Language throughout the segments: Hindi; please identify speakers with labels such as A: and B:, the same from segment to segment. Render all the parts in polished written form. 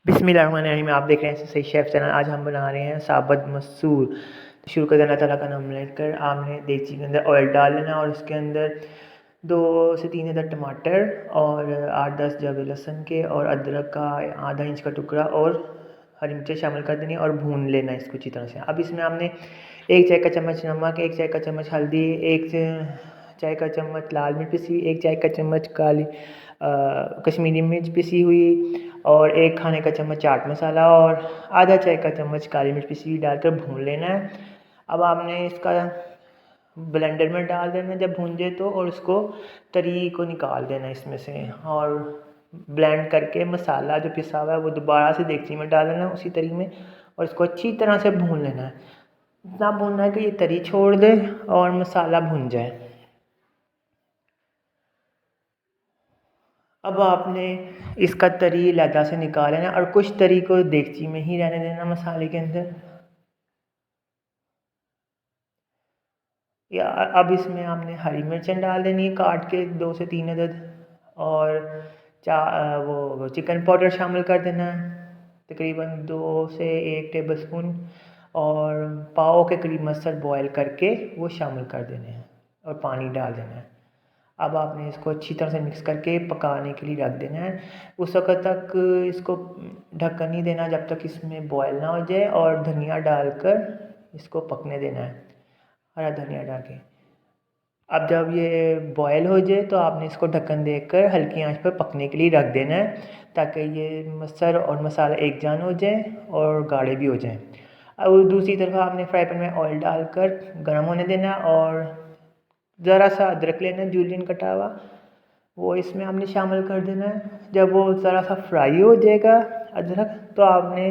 A: बिस्मिल्लाहिर्रहमानिर्रहीम। आप देख रहे हैं सही शेफ़ चैनल। आज हम बना रहे हैं साबुत मसूर। शुरू कर देना ताला का नाम लेकर आपने देगची के अंदर ऑयल डाल लेना और उसके अंदर 2 से 3 अदद टमाटर और 8-10 जवे लहसुन के और अदरक का आधा इंच का टुकड़ा और हरी मिर्चें शामिल कर देनी और भून लेना इसको अच्छी तरह से। अब इसमें आपने 1 चाय का चम्मच नमक, 1 चाय का चम्मच हल्दी, 1 चाय का चम्मच लाल मिर्च पिसी, 1 चाय का चम्मच काली कश्मीरी मिर्च पिसी हुई और 1 खाने का चम्मच चाट मसाला और आधा चाय का चम्मच काली मिर्च पिसी हुई डालकर भून लेना है। अब आपने इसका ब्लेंडर में डाल देना जब भून जाए तो, और उसको तरी को निकाल देना इसमें से और ब्लेंड करके मसाला जो पिसा हुआ है वो दोबारा से देगची में डाल देना उसी तरी में और इसको अच्छी तरह से भून लेना है। इतना भूनना है कि ये तरी छोड़ दे और मसाला भुन जाए। अब आपने इसका तरी लहदा से निकाल लेना और कुछ तरी को देगची में ही रहने देना मसाले के अंदर। या अब इसमें आपने हरी मिर्चें डाल देनी है काट के 2 से 3 अदद और वो चिकन पाउडर शामिल कर देना है तकरीबन 2 से 1 टेबल स्पून और पाव के करीब मसर बॉयल करके वो शामिल कर देने हैं और पानी डाल देना है। अब आपने इसको अच्छी तरह से मिक्स करके पकाने के लिए रख देना है। उस वक्त तक इसको ढक्कन नहीं देना जब तक इसमें बॉयल ना हो जाए और धनिया डालकर इसको पकने देना है, हरा धनिया डाल के। अब जब ये बॉयल हो जाए तो आपने इसको ढक्कन देकर हल्की आंच पर पकने के लिए रख देना है ताकि ये मसर और मसाला एक जान हो जाए और गाढ़े भी हो जाएं। अब दूसरी तरफ आपने फ्राई पैन में ऑयल डालकर गर्म होने देना और ज़रा सा अदरक लेना जूलियन कटा हुआ, वो इसमें आपने शामिल कर देना है। जब वो ज़रा सा फ्राई हो जाएगा अदरक तो आपने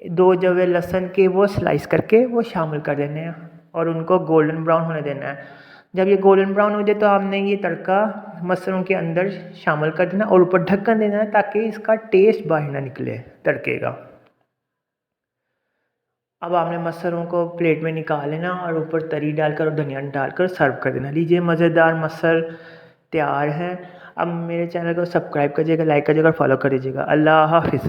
A: 2 जवे लहसुन के वो स्लाइस करके वो शामिल कर देने हैं और उनको गोल्डन ब्राउन होने देना है। जब ये गोल्डन ब्राउन हो जाए तो आपने ये तड़का मसरों के अंदर शामिल कर देना और ऊपर ढक्कन देना है ताकि इसका टेस्ट बाहर ना निकले तड़के का। अब आपने मसरों को प्लेट में निकाल लेना और ऊपर तरी डालकर और धनिया डालकर सर्व कर देना। लीजिए मज़ेदार मसर तैयार है। अब मेरे चैनल को सब्सक्राइब करिएगा, लाइक करिएगा और फॉलो कर दीजिएगा। अल्लाह हाफ़िज़।